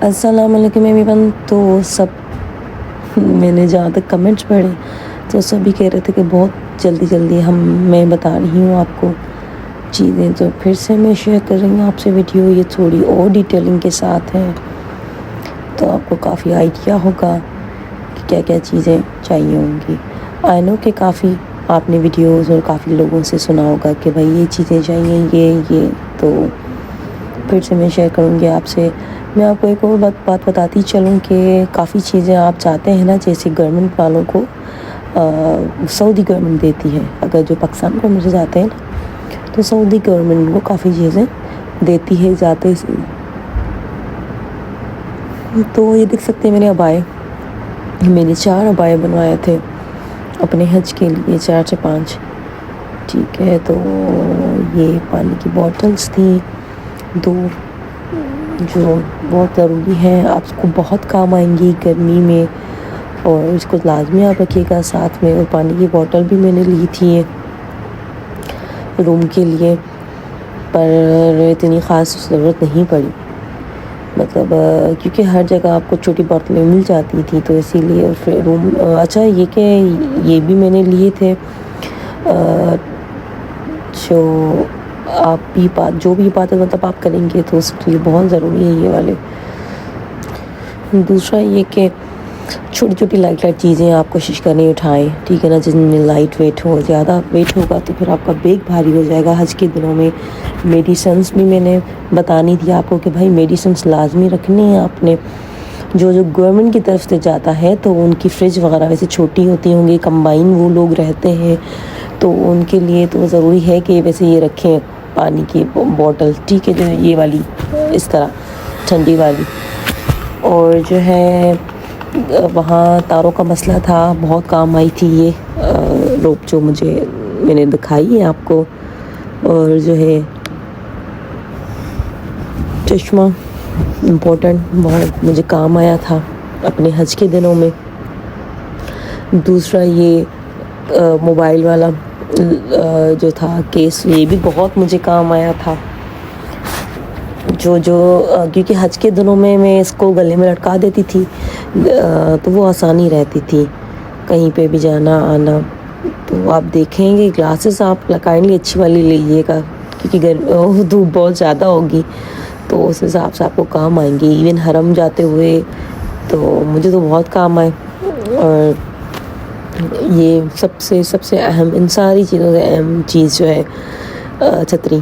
السلام علیکم ایوری تو سب میں نے جہاں تک کمنٹس پڑھے تو سبھی کہہ رہے تھے کہ بہت جلدی میں بتا رہی ہوں آپ کو چیزیں، تو پھر سے میں شیئر کر رہی ہوں آپ سے ویڈیو. یہ تھوڑی اور ڈیٹیلنگ کے ساتھ ہے تو آپ کو کافی آئیڈیا ہوگا کہ کیا کیا چیزیں چاہیے ہوں گی. آئی نو کہ کافی آپ نے ویڈیوز اور کافی لوگوں سے سنا ہوگا کہ بھائی یہ چیزیں چاہیے، یہ تو پھر سے میں شیئر کروں گی آپ سے. میں آپ کو ایک اور بات بتاتی چلوں کہ کافی چیزیں آپ چاہتے ہیں نا، جیسے گورنمنٹ والوں کو سعودی گورنمنٹ دیتی ہے. اگر جو پاکستان گورنمنٹ سے جاتے ہیں نا تو سعودی گورنمنٹ کو کافی چیزیں دیتی ہے جاتے سے. تو یہ دیکھ سکتے ہیں میرے ابائے، میں نے 4 ابائے بنوائے تھے اپنے حج کے لیے، 4 سے 5. ٹھیک ہے، تو یہ پانی کی بوٹلز تھیں 2 جو بہت ضروری ہے، آپ کو بہت کام آئیں گی گرمی میں، اور اس کو لازمی آپ رکھیے گا ساتھ میں. اور پانی کی بوٹل بھی میں نے لی تھی روم کے لیے، پر اتنی خاص ضرورت نہیں پڑی، مطلب کیونکہ ہر جگہ آپ کو چھوٹی بوتلیں مل جاتی تھیں تو اسی لیے. پھر روم اچھا یہ کہ یہ بھی میں نے لیے تھے جو آپ جو بھی باتیں مطلب آپ کریں گے تو اس کے لیے بہت ضروری ہے یہ والے. دوسرا یہ کہ چھوٹی لائٹ چیزیں آپ کوشش کریں اٹھائیں، ٹھیک ہے نا، جن میں لائٹ ویٹ ہو. زیادہ ویٹ ہوگا تو پھر آپ کا بیگ بھاری ہو جائے گا. حج کے دنوں میں میڈیسنس بھی میں نے بتانی تھی آپ کو کہ بھائی میڈیسنس لازمی رکھنی ہے آپ نے. جو گورنمنٹ کی طرف سے جاتا ہے تو ان کی فریج وغیرہ ویسے چھوٹی ہوتی ہوں گی، کمبائن وہ لوگ رہتے ہیں تو ان کے لیے تو ضروری ہے کہ ویسے یہ رکھیں پانی کی بوٹل، ٹھیک ہے، جو یہ والی اس طرح ٹھنڈی والی. اور جو ہے وہاں تاروں کا مسئلہ تھا، بہت کام آئی تھی یہ روپ جو میں نے دکھائی ہے آپ کو. اور جو ہے چشمہ امپورٹنٹ، بہت مجھے کام آیا تھا اپنے حج کے دنوں میں. دوسرا یہ موبائل والا جو تھا کیس، یہ بھی بہت مجھے کام آیا تھا. جو کیونکہ حج کے دنوں میں اس کو گلے میں لٹکا دیتی تھی تو وہ آسانی رہتی تھی کہیں پہ بھی جانا آنا. تو آپ دیکھیں گے گلاسز آپ کائنڈلی اچھی والی لیجیے گا کیونکہ دھوپ بہت زیادہ ہوگی تو اس حساب سے آپ کو کام آئیں گے. ایون حرم جاتے ہوئے تو مجھے تو بہت کام آئے. اور یہ سب سے اہم، ان ساری چیزوں سے اہم چیز جو ہے چھتری،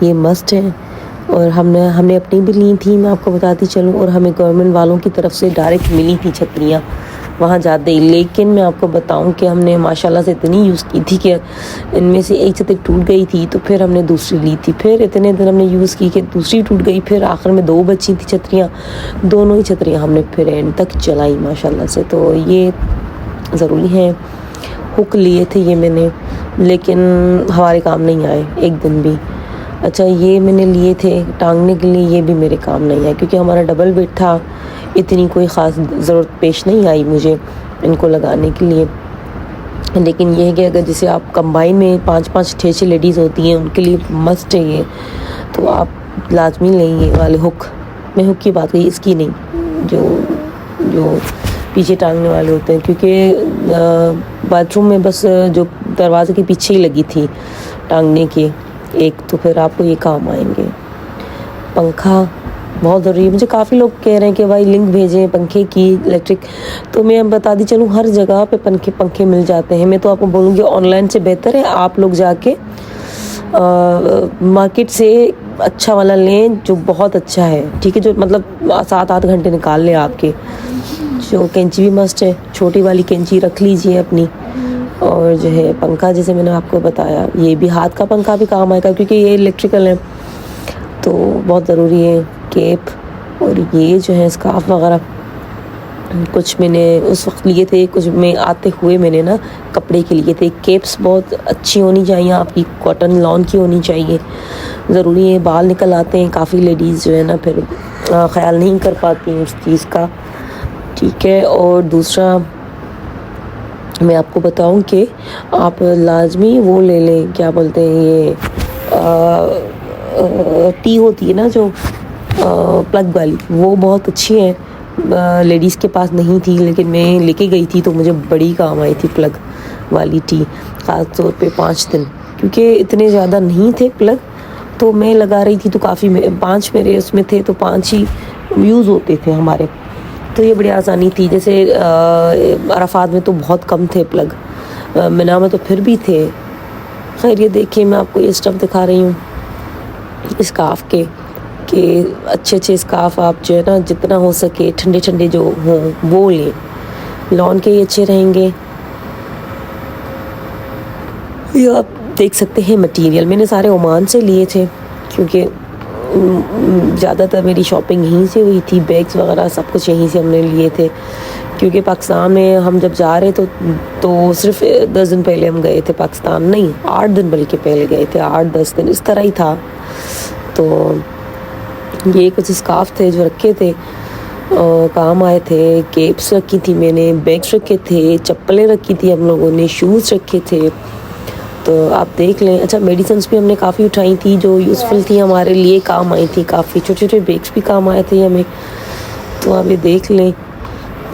یہ مسٹ ہے. اور ہم نے اپنی بھی لی تھی، میں آپ کو بتاتی چلوں. اور ہمیں گورنمنٹ والوں کی طرف سے ڈائریکٹ ملی تھی چھتریاں وہاں جاتے ہی. لیکن میں آپ کو بتاؤں کہ ہم نے ماشاءاللہ سے اتنی یوز کی تھی کہ ان میں سے ایک چھتری ٹوٹ گئی تھی تو پھر ہم نے دوسری لی تھی. پھر اتنے دن ہم نے یوز کی کہ دوسری ٹوٹ گئی، پھر آخر میں 2 بچی تھی چھتریاں، دونوں ہی چھتریاں ہم نے پھر اینڈ تک چلائی ماشاءاللہ سے. تو یہ ضروری ہے. ہک لیے تھے یہ میں نے، لیکن ہمارے کام نہیں آئے ایک دن بھی. اچھا یہ میں نے لیے تھے ٹانگنے کے لیے، یہ بھی میرے کام نہیں آئے کیونکہ ہمارا ڈبل بیڈ تھا. اتنی کوئی خاص ضرورت پیش نہیں آئی مجھے ان کو لگانے کے لیے. لیکن یہ ہے کہ اگر جیسے آپ کمبائن میں 5 6 لیڈیز ہوتی ہیں ان کے لیے مسٹ ہے یہ، تو آپ لازمی لیں یہ والے ہک. میں ہک کی بات کری، اس کی نہیں، جو پیچھے ٹانگنے والے ہوتے ہیں، کیونکہ باتھ روم میں بس جو دروازے کے پیچھے ہی لگی تھی ٹانگنے کی ایک، تو پھر آپ کو یہ کام آئیں گے. پنکھا بہت ضروری ہے. مجھے کافی لوگ کہہ رہے ہیں کہ بھائی لنک بھیجیں پنکھے کی الیکٹرک، تو میں بتا دی چلوں ہر جگہ پہ پنکھے مل جاتے ہیں. میں تو آپ کو بولوں گی آن لائن سے بہتر ہے آپ لوگ جا کے مارکیٹ سے اچھا والا لیں جو بہت اچھا ہے، ٹھیک ہے، جو مطلب 7 گھنٹے نکال لیں آپ کے. جو کینچی بھی مسٹ ہے، چھوٹی والی کینچی رکھ لیجئے اپنی. اور جو ہے پنکھا جیسے میں نے آپ کو بتایا، یہ بھی ہاتھ کا پنکھا بھی کام آئے گا کیونکہ یہ الیکٹریکل ہے تو بہت ضروری ہے. کیپ اور یہ جو ہے اسکارف وغیرہ کچھ میں نے اس وقت لیے تھے، کچھ میں آتے ہوئے میں نے نا کپڑے کے لیے تھے. کیپس بہت اچھی ہونی چاہیے آپ کی، کاٹن لان کی ہونی چاہیے، ضروری ہے. بال نکل آتے ہیں کافی لیڈیز جو ہے نا پھر خیال نہیں کر پاتی ہیں اس چیز کا، ٹھیک ہے. اور دوسرا میں آپ کو بتاؤں کہ آپ لازمی وہ لے لیں، کیا بولتے ہیں یہ ٹی ہوتی ہے نا جو پلگ والی، وہ بہت اچھی ہیں، لیڈیز کے پاس نہیں تھی لیکن میں لے کے گئی تھی تو مجھے بڑی کام آئی تھی پلگ والی ٹی، خاص طور پہ 5 دن، کیونکہ اتنے زیادہ نہیں تھے پلگ تو میں لگا رہی تھی تو کافی 5 میرے اس میں تھے تو 5 ہی یوز ہوتے تھے ہمارے، تو یہ بڑی آسانی تھی۔ جیسے عرفات میں تو بہت کم تھے پلگ، منا میں تو پھر بھی تھے۔ خیر یہ دیکھیے میں آپ کو یہ اسٹف دکھا رہی ہوں اسکارف کے، کہ اچھے اچھے اسکارف آپ جو ہے نا جتنا ہو سکے ٹھنڈے ٹھنڈے جو ہوں وہ لیں، لان کے ہی اچھے رہیں گے۔ یہ آپ دیکھ سکتے ہیں مٹیریل میں نے سارے عمان سے لیے تھے، کیونکہ زیادہ تر میری شاپنگ یہیں سے ہوئی تھی، بیگز وغیرہ سب کچھ یہیں سے ہم نے لیے تھے، کیونکہ پاکستان میں ہم جب جا رہے تو صرف 10 دن پہلے ہم گئے تھے پاکستان، نہیں 8 دن بلکہ پہلے گئے تھے، 8-10 دن اس طرح ہی تھا۔ تو یہ کچھ اسکارف تھے جو رکھے تھے، کام آئے تھے، کیپس رکھی تھی میں نے، بیگس رکھے تھے، چپلیں رکھی تھی ہم لوگوں نے، شوز رکھے تھے، تو آپ دیکھ لیں۔ اچھا میڈیسنس بھی ہم نے کافی اٹھائی تھی جو یوزفل تھی ہمارے لیے، کام آئی تھی کافی، چھوٹے چھوٹے بیگس بھی کام آئے تھے ہمیں، تو آپ یہ دیکھ لیں۔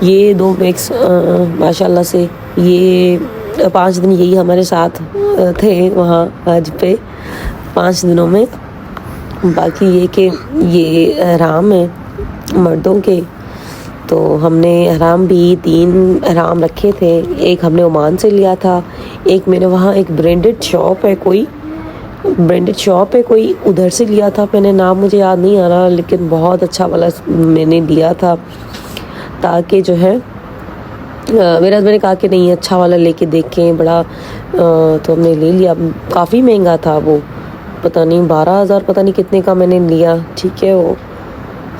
یہ 2 بیگس ماشاء اللہ سے یہ 5 دن یہی ہمارے ساتھ تھے وہاں حج پہ، 5 دنوں میں۔ باقی یہ کہ یہ احرام ہے مردوں کے، تو ہم نے احرام بھی 3 احرام رکھے تھے، ایک ہم نے عمان سے لیا تھا، ایک میں نے وہاں ایک برینڈڈ شاپ ہے کوئی ادھر سے لیا تھا، میں نے نام مجھے یاد نہیں آ رہا لیکن بہت اچھا والا میں نے لیا تھا، تاکہ جو ہے میرا ہسبینڈ نے کہا کہ نہیں اچھا والا لے کے دیکھیں بڑا، تو ہم نے لے لیا، کافی مہنگا تھا وہ، پتہ نہیں 12,000 پتہ نہیں کتنے کا میں نے لیا، ٹھیک ہے۔ وہ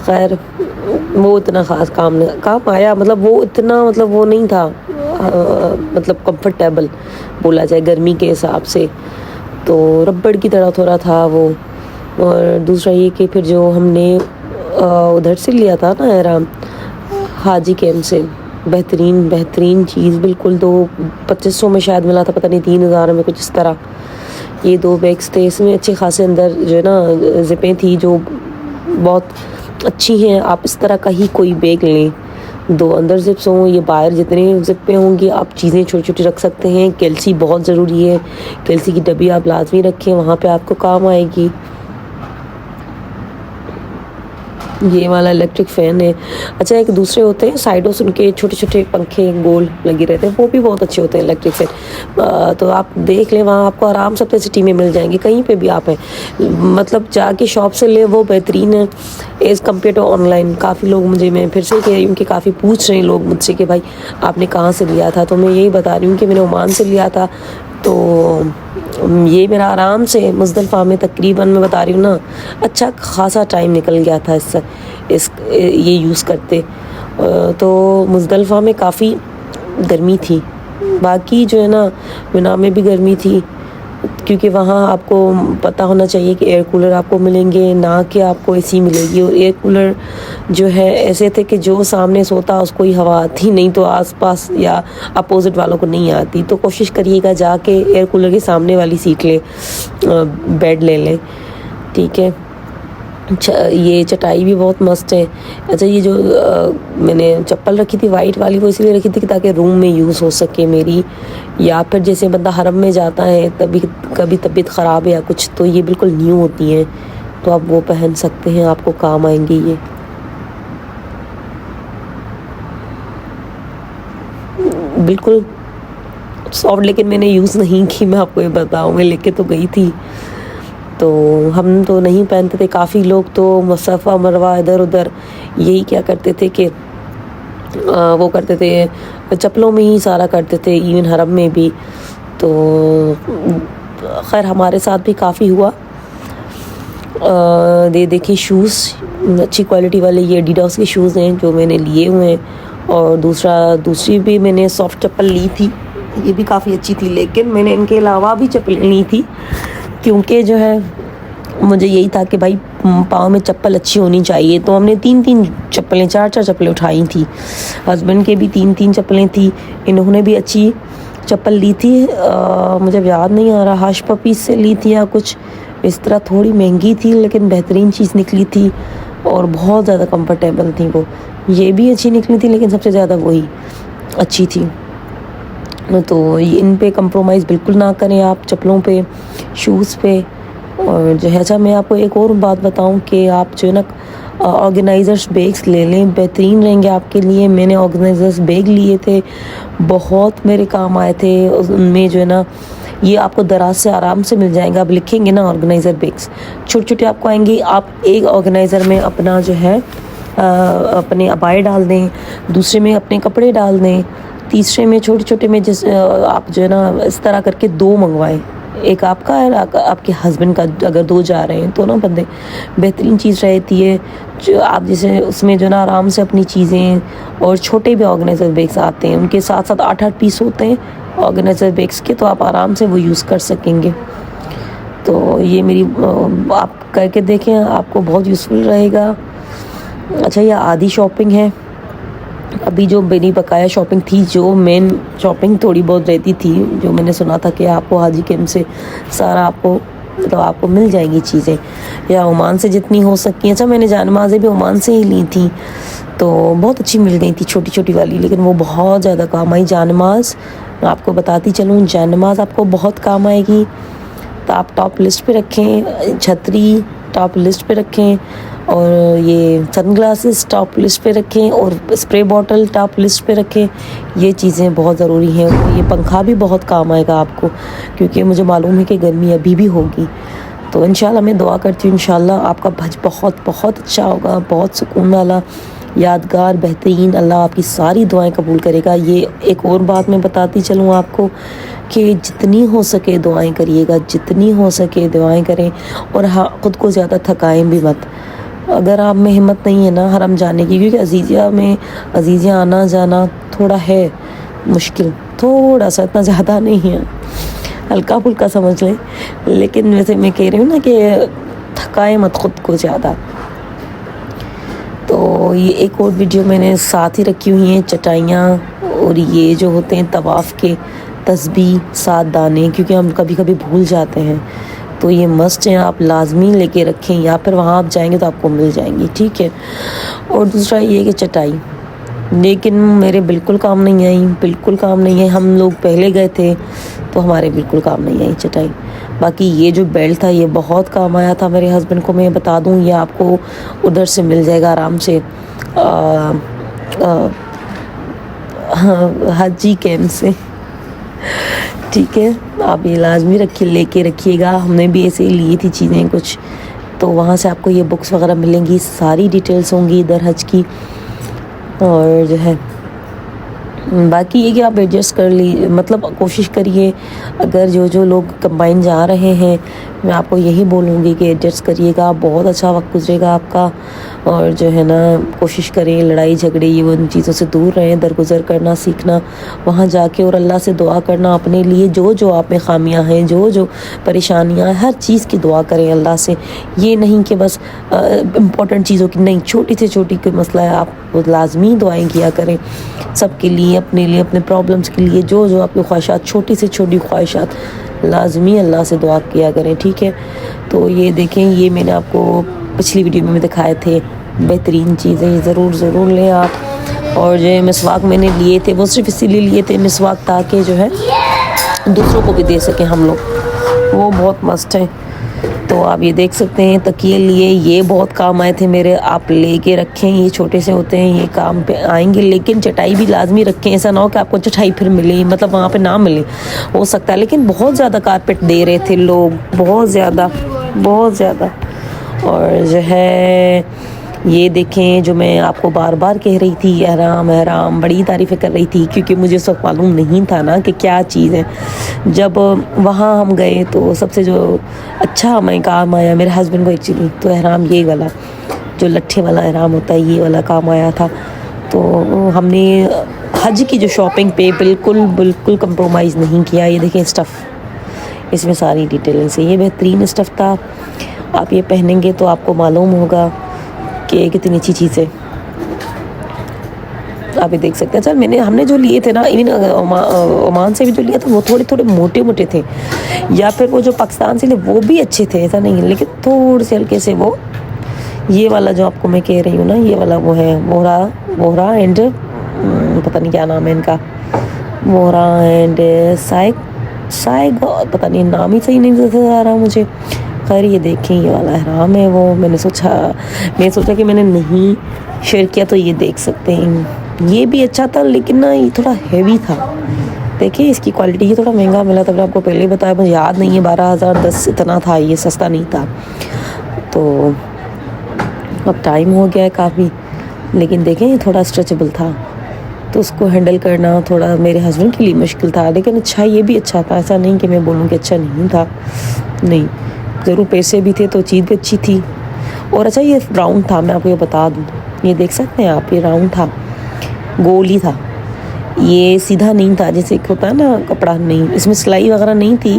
خیر وہ اتنا خاص کام آیا، مطلب وہ اتنا مطلب وہ نہیں تھا، مطلب کمفرٹیبل بولا جائے گرمی کے حساب سے، تو ربڑ کی طرح تھوڑا تھا وہ۔ اور دوسرا یہ کہ پھر جو ہم نے ادھر سے لیا تھا نا احرام حاجی کیمپ سے، بہترین چیز بالکل، 2500 میں شاید ملا تھا، پتہ نہیں 3000 میں کچھ اس طرح۔ یہ 2 بیگس تھے، اس میں اچھے خاصے اندر جو ہے نا زپیں تھی جو بہت اچھی ہیں، آپ اس طرح کا ہی کوئی بیگ لیں، 2 اندر زپس ہوں، یہ باہر جتنے زپیں ہوں گی آپ چیزیں چھوٹی چھوٹی رکھ سکتے ہیں۔ کیلسی بہت ضروری ہے، کیلسی کی ڈبی آپ لازمی رکھیں، وہاں پہ آپ کو کام آئے گی۔ یہ والا الیکٹرک فین ہے۔ اچھا ایک دوسرے ہوتے ہیں سائڈوں سے ان کے چھوٹے چھوٹے پنکھے گول لگے رہتے ہیں، وہ بھی بہت اچھے ہوتے ہیں الیکٹرک فین، تو آپ دیکھ لیں وہاں آپ کو آرام سے اپنے سٹی میں مل جائیں گے، کہیں پہ بھی آپ ہیں، مطلب جا کے شاپ سے لیں وہ بہترین ہے as compare to online. کافی لوگ میں پھر سے کہہ رہی ہوں کہ کافی پوچھ رہے ہیں لوگ مجھ سے کہ بھائی آپ نے کہاں سے لیا تھا، تو میں یہی بتا رہی ہوں کہ میں نے عمان سے لیا تھا، تو یہ میرا آرام سے مزدلفہ میں تقریباً میں بتا رہی ہوں نا اچھا خاصا ٹائم نکل گیا تھا یہ یوز کرتے، تو مزدلفہ میں کافی گرمی تھی، باقی جو ہے نا منا میں بھی گرمی تھی، کیونکہ وہاں آپ کو پتہ ہونا چاہیے کہ ایئر کولر آپ کو ملیں گے، نہ کہ آپ کو اے سی ملے گی، اور ایئر کولر جو ہے ایسے تھے کہ جو سامنے سوتا اس کو ہی ہوا آتی، نہیں تو آس پاس یا اپوزٹ والوں کو نہیں آتی، تو کوشش کریے گا جا کے ایئر کولر کے سامنے والی سیٹ لیں، بیڈ لے لیں، ٹھیک ہے۔ یہ چٹائی بھی بہت مست ہے۔ اچھا یہ جو میں نے چپل رکھی تھی وائٹ والی، وہ اسی لیے رکھی تھی کہ تاکہ روم میں یوز ہو سکے میری، یا پھر جیسے بندہ حرم میں جاتا ہے کبھی طبیعت خراب ہے یا کچھ، تو یہ بالکل نیو ہوتی ہیں، تو آپ وہ پہن سکتے ہیں، آپ کو کام آئیں گی۔ یہ بالکل سافٹ، لیکن میں نے یوز نہیں کی، میں آپ کو یہ بتاؤں، میں لے کے تو گئی تھی، تو ہم تو نہیں پہنتے تھے، کافی لوگ تو صفا مروہ ادھر ادھر یہی کیا کرتے تھے کہ وہ کرتے تھے چپلوں میں ہی سارا کرتے تھے، ایون حرم میں بھی، تو خیر ہمارے ساتھ بھی کافی ہوا۔ دیکھیں شوز اچھی کوالٹی والے، یہ ایڈیڈاس کے شوز ہیں جو میں نے لیے ہوئے ہیں، اور دوسری بھی میں نے سافٹ چپل لی تھی، یہ بھی کافی اچھی تھی، لیکن میں نے ان کے علاوہ بھی چپلیں لی تھی، کیونکہ جو ہے مجھے یہی تھا کہ بھائی پاؤں میں چپل اچھی ہونی چاہیے، تو ہم نے 3 چپلیں 4 چپلیں اٹھائی تھی، ہسبینڈ کے بھی 3 چپلیں تھی، انہوں نے بھی اچھی چپل لی تھی، مجھے یاد نہیں آ رہا ہش پپیز سے لی تھی یا کچھ اس طرح، تھوڑی مہنگی تھی لیکن بہترین چیز نکلی تھی، اور بہت زیادہ کمفرٹیبل تھیں وہ. یہ بھی اچھی نکلی تھی لیکن سب سے زیادہ وہی اچھی تھی. تو ان پہ کمپرومائز بالکل نہ کریں آپ، چپلوں پہ، شوز پہ. اور جو ہے اچھا میں آپ کو ایک اور بات بتاؤں کہ آپ جو ہے نا آرگنائزرس بیگس لے لیں، بہترین رہیں گے آپ کے لیے. میں نے آرگنائزرس بیگ لیے تھے، بہت میرے کام آئے تھے. ان میں جو ہے نا یہ آپ کو دراز سے آرام سے مل جائیں گا. آپ لکھیں گے نا آرگنائزر بیگس، چھوٹے چھوٹے آپ کو آئیں گے. آپ ایک آرگنائزر میں اپنا جو ہے اپنے عبائے ڈال دیں، دوسرے میں اپنے کپڑے ڈال دیں، تیسرے میں چھوٹے چھوٹے میں جس آپ جو ہے نا اس طرح کر کے 2 منگوائیں. ایک آپ کا ہے، آپ کے ہسبینڈ کا، اگر 2 جا رہے ہیں تو نا بندے. بہترین چیز رہتی ہے جو آپ جیسے اس میں جو ہے نا آرام سے اپنی چیزیں. اور چھوٹے بھی آرگنائزر بیگس آتے ہیں، ان کے ساتھ ساتھ 8 پیس ہوتے ہیں آرگنائزر بیگس کے، تو آپ آرام سے وہ یوز کر سکیں گے. تو یہ میری آپ کر کے دیکھیں، آپ کو بہت یوزفل رہے گا. اچھا یہ آدھی شاپنگ ہے. ابھی جو میری بقایا شاپنگ تھی، جو مین شاپنگ تھوڑی بہت رہتی تھی، جو میں نے سنا تھا کہ آپ کو حاجی کیم سے سارا آپ کو مل جائیں گی چیزیں، یا عمان سے جتنی ہو سکتی ہیں. اچھا میں نے جان نمازیں بھی عمان سے ہی لی تھیں، تو بہت اچھی مل گئی تھی چھوٹی چھوٹی والی، لیکن وہ بہت زیادہ کام آئی. جان نماز میں آپ کو بتاتی چلوں، جان نماز آپ کو بہت کام آئے گی. تو آپ ٹاپ لسٹ پہ رکھیں، چھتری ٹاپ لسٹ پہ رکھیں، اور یہ سن گلاسز ٹاپ لسٹ پہ رکھیں، اور اسپرے باٹل ٹاپ لسٹ پہ رکھیں. یہ چیزیں بہت ضروری ہیں. یہ پنکھا بھی بہت کام آئے گا آپ کو، کیونکہ مجھے معلوم ہے کہ گرمی ابھی بھی ہوگی. تو انشاءاللہ میں دعا کرتی ہوں انشاءاللہ آپ کا بھج بہت بہت اچھا ہوگا، بہت سکون والا، یادگار، بہترین. اللہ آپ کی ساری دعائیں قبول کرے گا. یہ ایک اور بات میں بتاتی چلوں آپ کو کہ جتنی ہو سکے دعائیں کریے گا، جتنی ہو سکے دعائیں کریں. اور ہاں خود کو زیادہ تھکائیں بھی مت. اگر آپ میں ہمت نہیں ہے نا حرم جانے کی، کیونکہ عزیزیہ آنا جانا تھوڑا ہے مشکل، تھوڑا سا، اتنا زیادہ نہیں ہے، ہلکا پھلکا سمجھ لیں. لیکن ویسے میں کہہ رہی ہوں نا کہ تھکائیں مت خود کو زیادہ. تو یہ ایک اور ویڈیو میں نے ساتھ ہی رکھی ہوئی ہیں، چٹائیاں اور یہ جو ہوتے ہیں طواف کے تسبیح 7 دانے، کیونکہ ہم کبھی کبھی بھول جاتے ہیں. تو یہ مسٹ ہیں، آپ لازمی لے کے رکھیں، یا پھر وہاں آپ جائیں گے تو آپ کو مل جائیں گی. ٹھیک ہے. اور دوسرا یہ کہ چٹائی، لیکن میرے بالکل کام نہیں آئی، بالکل کام نہیں آئی. ہم لوگ پہلے گئے تھے تو ہمارے بالکل کام نہیں آئی چٹائی. باقی یہ جو بیلٹ تھا یہ بہت کام آیا تھا میرے ہسبینڈ کو. میں بتا دوں یہ آپ کو ادھر سے مل جائے گا آرام سے، حاجی کیمپ سے. ٹھیک ہے. آپ یہ لازمی لے کے رکھیے گا. ہم نے بھی ایسے ہی لی تھی چیزیں کچھ، تو وہاں سے آپ کو یہ بکس وغیرہ ملیں گی، ساری ڈیٹیلز ہوں گی ادھر حج کی. اور جو ہے باقی یہ کہ آپ ایڈجسٹ کر مطلب کوشش کریے. اگر جو لوگ کمبائن جا رہے ہیں، میں آپ کو یہی بولوں گی کہ ایڈجسٹ کریے گا، بہت اچھا وقت گزرے گا آپ کا. اور جو ہے نا کوشش کریں لڑائی جھگڑے یہ ان چیزوں سے دور رہیں، درگزر کرنا سیکھنا وہاں جا کے، اور اللہ سے دعا کرنا اپنے لیے. جو آپ میں خامیاں ہیں، جو پریشانیاں ہیں، ہر چیز کی دعا کریں اللہ سے. یہ نہیں کہ بس امپورٹنٹ چیزوں کی نہیں، چھوٹی سے چھوٹی کوئی مسئلہ ہے آپ لازمی دعائیں کیا کریں سب کے لیے، اپنے لیے، اپنے پرابلمس کے لیے. جو آپ کی خواہشات، چھوٹی سے چھوٹی خواہشات لازمی اللہ سے دعا کیا کریں. ٹھیک ہے. تو یہ دیکھیں، یہ میں نے آپ کو پچھلی ویڈیو میں دکھائے تھے بہترین چیزیں، ضرور لیں آپ. اور جو مسواک میں نے لیے تھے وہ صرف اسی لیے لیے تھے مسواک تاکہ جو ہے دوسروں کو بھی دے سکیں ہم لوگ، وہ بہت مست ہے. تو آپ یہ دیکھ سکتے ہیں تکیے لیے، یہ بہت کام آئے تھے میرے. آپ لے کے رکھیں، یہ چھوٹے سے ہوتے ہیں، یہ کام پہ آئیں گے. لیکن چٹائی بھی لازمی رکھیں، ایسا نہ ہو کہ آپ کو چٹائی پھر ملے، مطلب وہاں پہ نہ ملے، ہو سکتا ہے. لیکن بہت زیادہ کارپیٹ دے رہے تھے لوگ، بہت زیادہ. اور جو ہے یہ دیکھیں، جو میں آپ کو بار بار کہہ رہی تھی، احرام بڑی تعریفیں کر رہی تھی، کیونکہ مجھے سب معلوم نہیں تھا نا کہ کیا چیز ہے. جب وہاں ہم گئے تو سب سے جو اچھا ہمیں کام آیا میرے ہسبینڈ کو ایکچولی، تو احرام یہ والا جو لٹھے والا احرام ہوتا ہے، یہ والا کام آیا تھا. تو ہم نے حج کی جو شاپنگ پہ بالکل کمپرومائز نہیں کیا. یہ دیکھیں اسٹف، اس میں ساری ڈیٹیلز ہیں. یہ بہترین اسٹف تھا. آپ یہ پہنیں گے تو آپ کو معلوم ہوگا کہ کتنی اچھی چیز ہے. آپ یہ دیکھ سکتے ہیں. اچھا ہم نے جو لیے تھے نا، عمان سے بھی جو لیا تھا وہ تھوڑے موٹے تھے، یا پھر وہ جو پاکستان سے لیے وہ بھی اچھے تھے، ایسا نہیں ہے، لیکن تھوڑے سے ہلکے سے وہ یہ والا جو آپ کو میں کہہ رہی ہوں نا، یہ والا وہ ہے ووہرا اینڈ پتہ نہیں کیا نام ہے ان کا، ووہرا اینڈ سائگ پتہ نہیں نام ہی صحیح نہیں نظر آ رہا مجھے. خیر یہ دیکھیں یہ والا احرام ہے وہ. میں نے سوچا کہ میں نے نہیں شیئر کیا تو یہ دیکھ سکتے ہیں. یہ بھی اچھا تھا لیکن نا یہ تھوڑا ہیوی تھا. دیکھیں اس کی کوالٹی یہ تھوڑا مہنگا ملا تھا. میں نے آپ کو پہلے ہی بتایا، مجھے یاد نہیں ہے 12,010 اتنا تھا. یہ سستا نہیں تھا. تو اب ٹائم ہو گیا ہے کافی، لیکن دیکھیں یہ تھوڑا اسٹریچبل تھا تو اس کو ہینڈل کرنا تھوڑا میرے ہسبینڈ کے لیے مشکل تھا. لیکن اچھا یہ بھی اچھا تھا. ایسا نہیں کہ میں بولوں کہ اچھا نہیں تھا، نہیں ضرور پیسے بھی تھے تو چیز بھی اچھی تھی. اور اچھا یہ راؤنڈ تھا، میں آپ کو یہ بتا دوں، یہ دیکھ سکتے ہیں آپ، یہ راؤنڈ تھا، گول ہی تھا. یہ سیدھا نہیں تھا جیسے ایک ہوتا ہے نا کپڑا. نہیں اس میں سلائی وغیرہ نہیں تھی.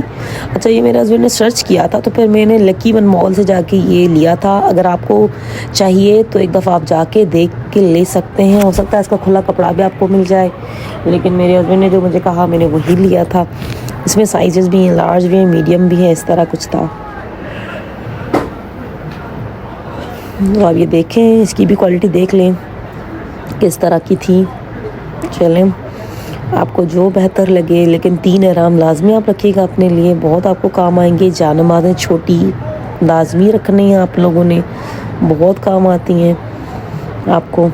اچھا یہ میرے ہسبینڈ نے سرچ کیا تھا تو پھر میں نے لکی ون مال سے جا کے یہ لیا تھا. اگر آپ کو چاہیے تو ایک دفعہ آپ جا کے دیکھ کے لے سکتے ہیں. ہو سکتا ہے اس کا کھلا کپڑا بھی آپ کو مل جائے، لیکن میرے ہسبینڈ نے جو مجھے کہا میں نے وہی لیا تھا. اس میں سائزز بھی ہیں، لارج بھی ہیں، میڈیم بھی ہیں، اس طرح کچھ تھا. تو آپ یہ دیکھیں، اس کی بھی کوالٹی دیکھ لیں کس طرح کی تھی. چلیں آپ کو جو بہتر لگے، لیکن 3 احرام لازمی آپ رکھیے گا اپنے لیے. بہت آپ کو کام آئیں گے. جان نمازیں چھوٹی لازمی رکھنی ہیں آپ لوگوں نے، بہت کام آتی ہیں آپ کو.